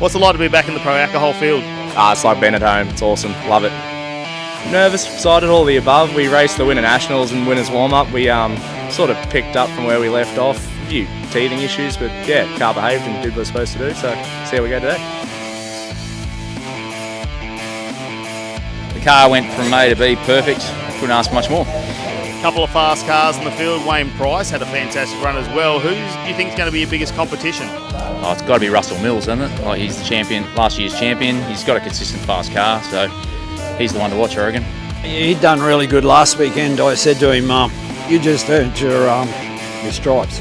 What's it like to be back in the Pro Alcohol field? It's like being at home. It's awesome. Love it. Nervous, excited, all the above. We raced the Winter Nationals and Winners Warm-Up. We sort of picked up from where we left off. A few teething issues, but yeah, car behaved and did what it was supposed to do. So see how we go today. The car went from A to B perfect. Couldn't ask much more. Couple of fast cars in the field. Wayne Price had a fantastic run as well. Who do you think is going to be your biggest competition? Oh, it's got to be Russell Mills, isn't it? Like, he's the champion, last year's champion. He's got a consistent fast car, so he's the one to watch, I reckon. He'd done really good last weekend. I said to him, you just earned your stripes.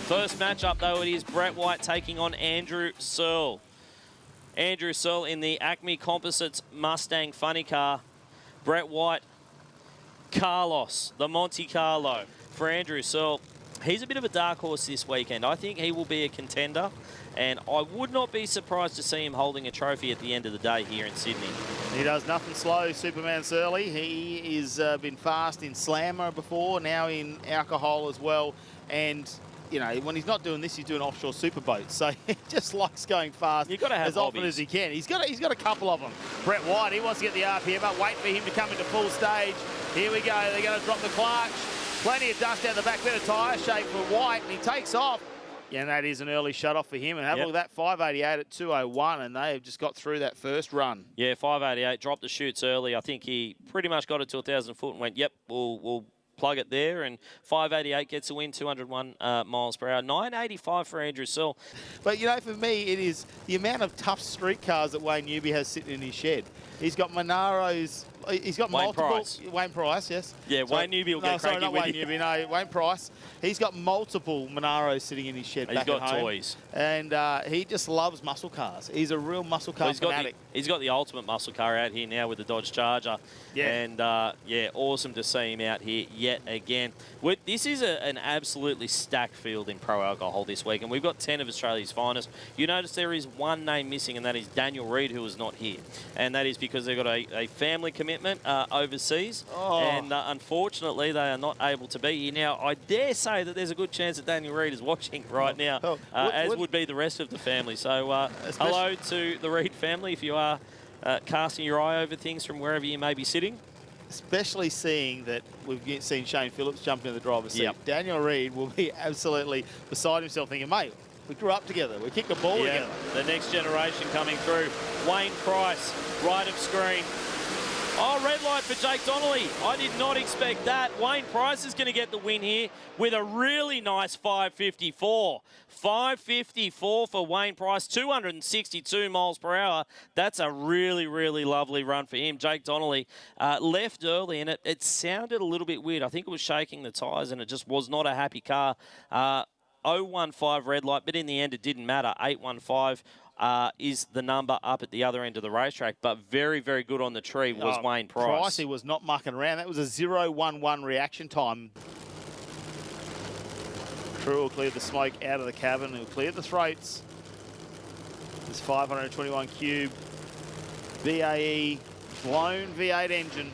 First matchup, though, it is Brett White taking on Andrew Searle. Andrew Searle in the Acme Composites Mustang funny car. Brett White, Carlos, the Monte Carlo. For Andrew Searle, he's a bit of a dark horse this weekend. I think he will be a contender, and I would not be surprised to see him holding a trophy at the end of the day here in Sydney. He does nothing slow, Superman Surly. He has been fast in Slammer before, now in alcohol as well, and you know, when he's not doing this, he's doing offshore superboats. So he just likes going fast as often as he can. He's got a couple of them. Brett White, he wants to get the RPM up. Wait for him to come into full stage. Here we go. They're going to drop the clutch. Plenty of dust out the back, bit of tyre shape for White, and he takes off. Yeah, and that is an early shut off for him. And have a look at that 588 at 201, and they have just got through that first run. Yeah, 588 dropped the chutes early. I think he pretty much got it to 1,000 foot and went, yep, we'll plug it there, and 588 gets a win, 201 miles per hour. 985 for Andrew Searle. But, you know, for me, it is the amount of tough street cars that Wayne Newby has sitting in his shed. He's got Monaros. He's got multiple. Wayne Price, yes. Yeah, Wayne Newby will get cranky with you. No, Wayne Price. He's got multiple Monaros sitting in his shed back at home. He's got toys. And he just loves muscle cars. He's a real muscle car fanatic. He's got the ultimate muscle car out here now with the Dodge Charger. Yeah. And, yeah, awesome to see him out here yet again. This is an absolutely stacked field in Pro Alcohol this week, and we've got 10 of Australia's finest. You notice there is one name missing, and that is Daniel Reid, who is not here. And that is because they've got a family commitment overseas, and unfortunately they are not able to be here. Now, I dare say that there's a good chance that Daniel Reid is watching right now, as would be the rest of the family. So hello to the Reid family if you are casting your eye over things from wherever you may be sitting. Especially seeing that we've seen Shane Phillips jump in the driver's seat. Yep. Daniel Reid will be absolutely beside himself thinking, mate, we grew up together. We kicked the ball together. The next generation coming through. Wayne Price, right of screen. Oh, red light for Jake Donnelly. I did not expect that. Wayne Price is going to get the win here with a really nice 554. 554 for Wayne Price, 262 miles per hour. That's a really, really lovely run for him. Jake Donnelly left early, and it sounded a little bit weird. I think it was shaking the tyres, and it just was not a happy car. 015 red light, but in the end, it didn't matter. 815. Is the number up at the other end of the racetrack, but very, very good on the tree was Wayne Price. Pricey was not mucking around. That was a 0.11 reaction time. Crew will clear the smoke out of the cabin. He'll clear the throats. This 521 cube VAE blown V8 engine.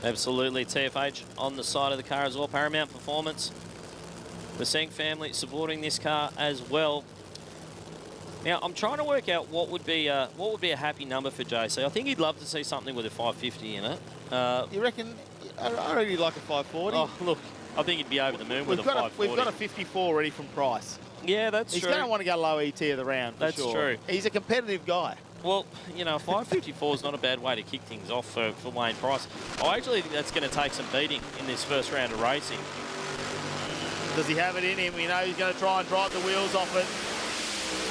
Absolutely. TFH on the side of the car as well. Paramount Performance. The Senk family supporting this car as well. Now, I'm trying to work out what would be a happy number for JC. I think he'd love to see something with a 550 in it. You reckon? I really like a 540. Oh, look, I think he'd be over the moon with a 540. We've got a 54 ready from Price. Yeah, that's true. He's going to want to go low ET of the round, for That's sure. true. He's a competitive guy. Well, you know, 554 is not a bad way to kick things off for Wayne Price. I actually think that's going to take some beating in this first round of racing. Does he have it in him? We know he's going to try and drive the wheels off it.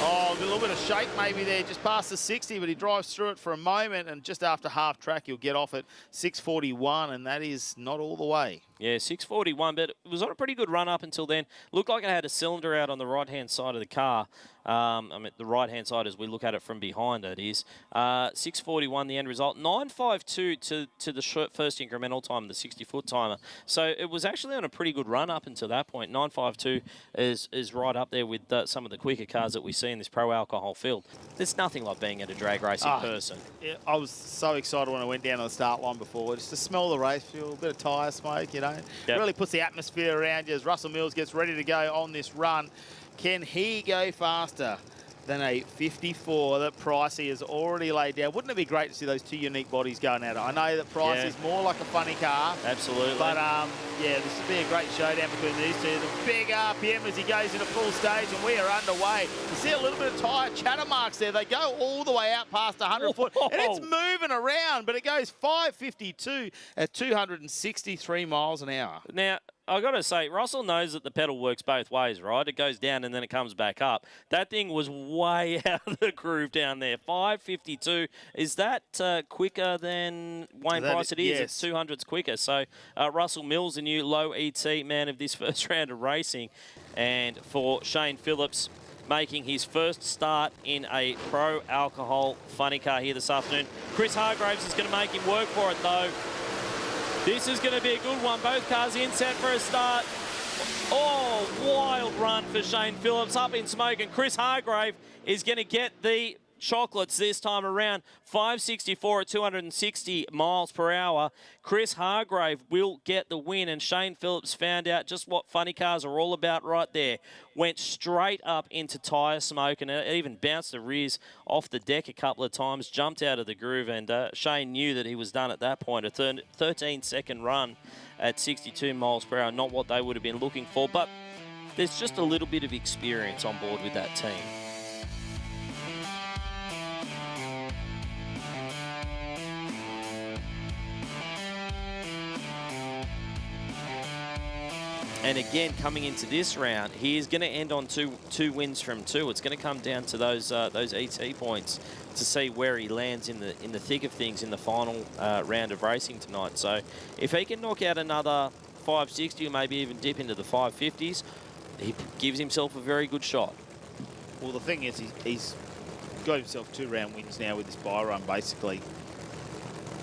Oh, a little bit of shake maybe there, just past the 60, but he drives through it for a moment, and just after half track, he'll get off at 641, and that is not all the way. Yeah, 641, but it was on a pretty good run up until then. Looked like it had a cylinder out on the right-hand side of the car. I mean, the right-hand side as we look at it from behind, that is. 641, the end result. 952 to the first incremental time, the 60-foot timer. So it was actually on a pretty good run up until that point. 952 is right up there with some of the quicker cars that we we see in this pro alcohol field. There's nothing like being at a drag race in person. Yeah, I was so excited when I went down to the start line before, just to smell the race fuel, a bit of tyre smoke, you know. Yep. Really puts the atmosphere around you as Russell Mills gets ready to go on this run. Can he go faster than a 54 that Pricey has already laid down? Wouldn't it be great to see those two unique bodies going at it? I know that Pricey's more like a funny car. Absolutely. But, yeah, this would be a great showdown between these two. The big RPM as he goes into full stage, and we are underway. You see a little bit of tyre chatter marks there. They go all the way out past 100 foot, and it's moving around, but it goes 552 at 263 miles an hour. Now, I got to say, Russell knows that the pedal works both ways, right? It goes down and then it comes back up. That thing was way out of the groove down there. 552. Is that quicker than Wayne Price? It is. Yes. It's 200s quicker. So Russell Mills, the new low ET man of this first round of racing. And for Shane Phillips, making his first start in a pro alcohol funny car here this afternoon. Chris Hargraves is going to make him work for it, though. This is going to be a good one. Both cars in set for a start. Oh, wild run for Shane Phillips. Up in smoke, and Chris Hargrave is going to get the chocolates this time around. 564 at 260 miles per hour. Chris Hargrave will get the win, and Shane Phillips found out just what funny cars are all about right there. Went straight up into tyre smoke and even bounced the rears off the deck a couple of times, jumped out of the groove, and Shane knew that he was done at that point. A 13-second run at 62 miles per hour, not what they would have been looking for, but there's just a little bit of experience on board with that team. And again, coming into this round, he is going to end on two wins from two. It's going to come down to those ET points to see where he lands in the thick of things in the final round of racing tonight. So if he can knock out another 560 or maybe even dip into the 550s, he gives himself a very good shot. Well, the thing is, he's got himself 2-round wins now with this buy run, basically,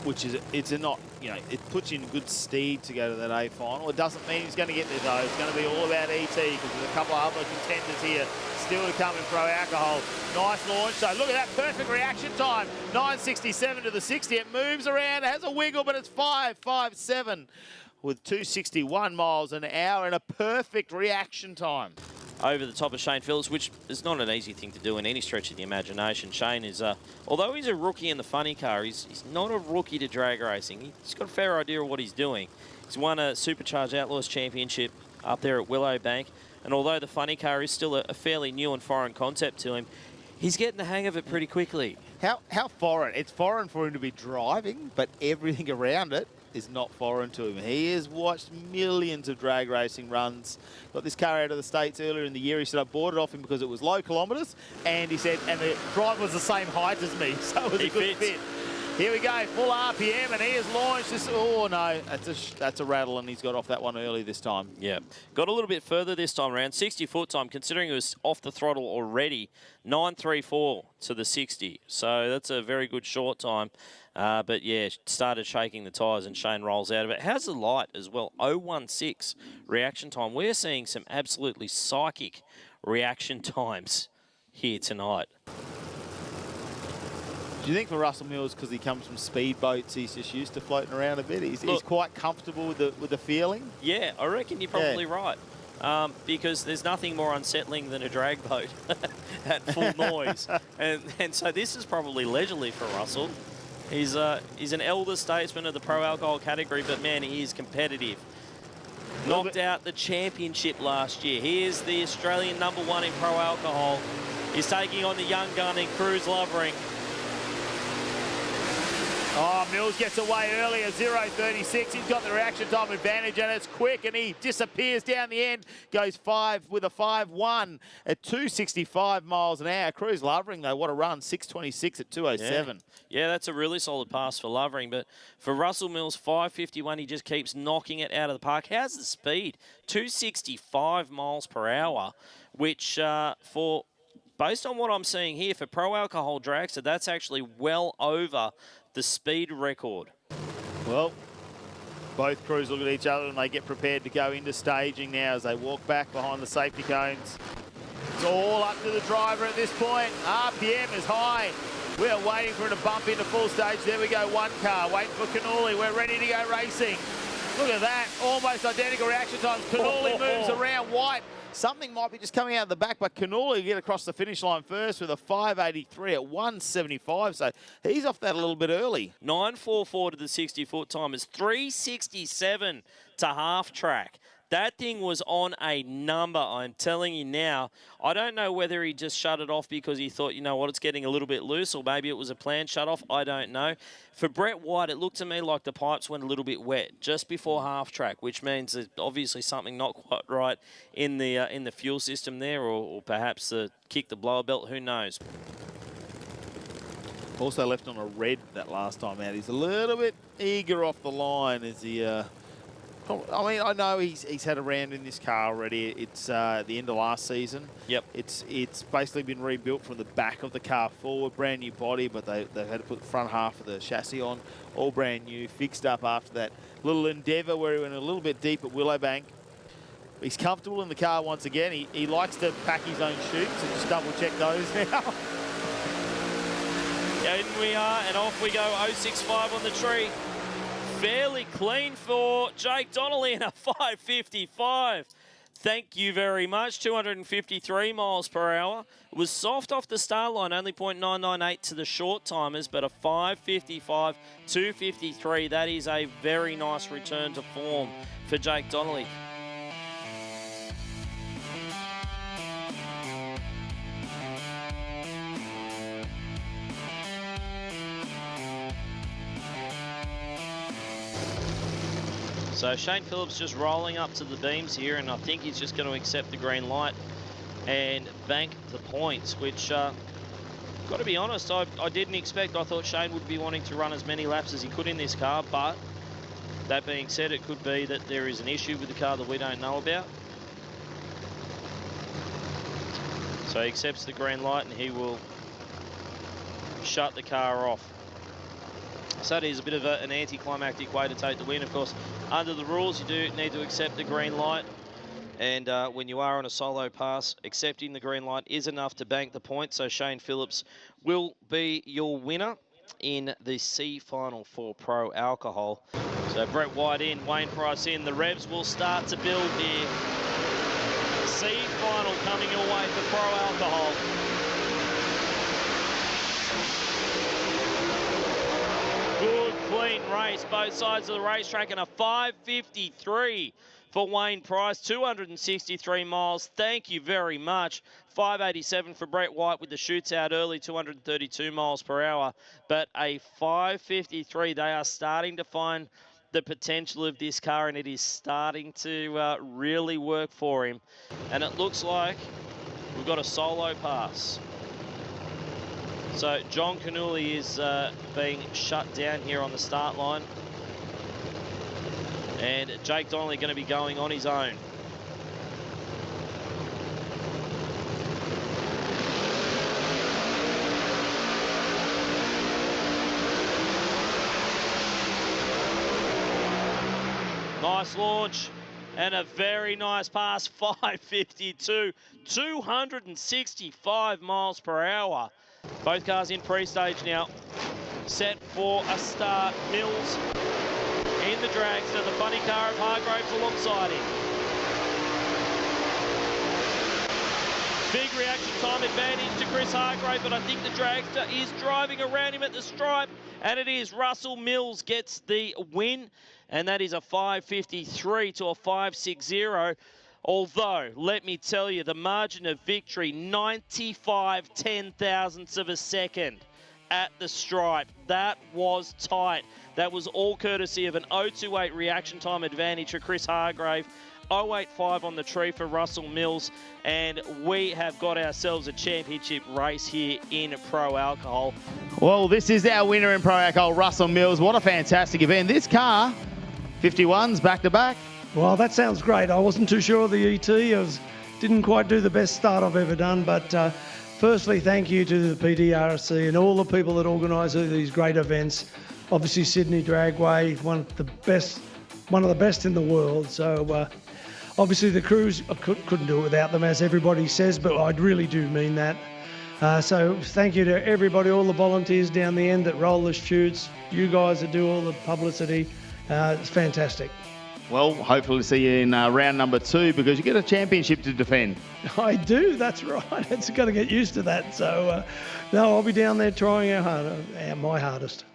which is, it puts you in good stead to go to that A final. It doesn't mean he's going to get there, though. It's going to be all about ET, because there's a couple of other contenders here still to come in pro alcohol. Nice launch. So look at that perfect reaction time. 967 to the 60. It moves around, it has a wiggle, but it's 5.57 with 261 miles an hour and a perfect reaction time. Over the top of Shane Phillips, which is not an easy thing to do in any stretch of the imagination. Shane is, although he's a rookie in the funny car, he's not a rookie to drag racing. He's got a fair idea of what he's doing. He's won a Supercharged Outlaws Championship up there at Willowbank, and although the funny car is still a fairly new and foreign concept to him, he's getting the hang of it pretty quickly. How foreign? It's foreign for him to be driving, but everything around it is not foreign to him. He has watched millions of drag racing runs. Got this car out of the States earlier in the year. He said, I bought it off him because it was low kilometres, and he said, and the driver was the same height as me, so it was a good fit. Here we go, full RPM, and he has launched this. Oh no, that's a rattle, and he's got off that one early this time. Yeah, got a little bit further this time around. 60-foot time, considering it was off the throttle already. 9.34 to the 60, so that's a very good short time. But yeah, started shaking the tyres and Shane rolls out of it. How's the light as well? 0.16 reaction time. We're seeing some absolutely psychic reaction times here tonight. Do you think for Russell Mills, because he comes from speedboats, he's just used to floating around a bit? He's quite comfortable with the feeling? Yeah, I reckon you're probably right. Because there's nothing more unsettling than a drag boat at full noise. And so this is probably leisurely for Russell. He's an elder statesman of the pro alcohol category, but man, he is competitive. Knocked out the championship last year. He is the Australian #1 in pro alcohol. He's taking on the young gun in Cruz Lovering. Oh, Mills gets away earlier, 0.36. He's got the reaction time advantage, and it's quick, and he disappears down the end. Goes 5 with a 5.1 at 265 miles an hour. Cruz Lovering, though, what a run, 6.26 at 207. Yeah, that's a really solid pass for Lovering, but for Russell Mills, 5.51, he just keeps knocking it out of the park. How's the speed? 265 miles per hour, which based on what I'm seeing here, for pro alcohol dragster, that's actually well over the speed record. Well, both crews look at each other and they get prepared to go into staging now as they walk back behind the safety cones. It's all up to the driver at this point. RPM is high. We are waiting for it to bump into full stage. There we go, one car. Waiting for Cannuli. We're ready to go racing. Look at that. Almost identical reaction times. Cannuli moves around White. Something might be just coming out of the back, but Cannuli will get across the finish line first with a 5.83 at 1.75. So he's off that a little bit early. 9.44 to the 60-foot time is 3.67 to half track. That thing was on a number, I'm telling you now. I don't know whether he just shut it off because he thought, you know what, it's getting a little bit loose, or maybe it was a planned shut off. I don't know. For Brett White, it looked to me like the pipes went a little bit wet just before half track, which means that obviously something not quite right in the fuel system there, or perhaps kick the blower belt. Who knows? Also left on a red that last time out. He's a little bit eager off the line as he... I mean, I know he's had a round in this car already. It's the end of last season. Yep. It's basically been rebuilt from the back of the car forward, brand new body, but they've had to put the front half of the chassis on, all brand new, fixed up after that little endeavour where he went a little bit deep at Willowbank. He's comfortable in the car once again. He likes to pack his own chutes and just double check those now. In we are, and off we go, 065 on the tree. Fairly clean for Jake Donnelly in a 5.55. Thank you very much. 253 miles per hour. It was soft off the start line, only .998 to the short timers, but a 5.55, 2.53. That is a very nice return to form for Jake Donnelly. So Shane Phillips just rolling up to the beams here, and I think he's just going to accept the green light and bank the points, which, got to be honest, I didn't expect. I thought Shane would be wanting to run as many laps as he could in this car, but that being said, it could be that there is an issue with the car that we don't know about. So he accepts the green light and he will shut the car off. So that is a bit of an anticlimactic way to take the win. Of course, under the rules, you do need to accept the green light. And when you are on a solo pass, accepting the green light is enough to bank the point. So Shane Phillips will be your winner in the C final for Pro Alcohol. So Brett White in, Wayne Price in. The revs will start to build here. C final coming your way for Pro Alcohol. Good, clean race, both sides of the racetrack, and a 5.53 for Wayne Price, 263 miles. Thank you very much. 5.87 for Brett White with the shoots out early, 232 miles per hour. But a 5.53, they are starting to find the potential of this car, and it is starting to really work for him. And it looks like we've got a solo pass. So John Cannuli is being shut down here on the start line. And Jake Donnelly going to be going on his own. Nice launch and a very nice pass, 5.52, 265 miles per hour. Both cars in pre-stage now, set for a start. Mills in the dragster, the funny car of Hargraves alongside him. Big reaction time advantage to Chris Hargrave, but I think the dragster is driving around him at the stripe, and it is. Russell Mills gets the win, and that is a 5.53 to a 5.60. Although, let me tell you, the margin of victory, 95 ten-thousandths of a second at the stripe. That was tight. That was all courtesy of an 0.28 reaction time advantage for Chris Hargrave, 0.85 on the tree for Russell Mills, and we have got ourselves a championship race here in Pro Alcohol. Well, this is our winner in Pro Alcohol, Russell Mills. What a fantastic event. This car, 51s back-to-back. Well, that sounds great. I wasn't too sure of the ET. Didn't quite do the best start I've ever done, but firstly, thank you to the PDRC and all the people that organise these great events. Obviously, Sydney Dragway, one of the best in the world. So Obviously, the crews, I couldn't do it without them, as everybody says, but I really do mean that. So thank you to everybody, all the volunteers down the end that roll the chutes, you guys that do all the publicity. It's fantastic. Well, hopefully see you in round number 2 because you get a championship to defend. I do, that's right. It's got to get used to that. So, no, I'll be down there trying my hardest.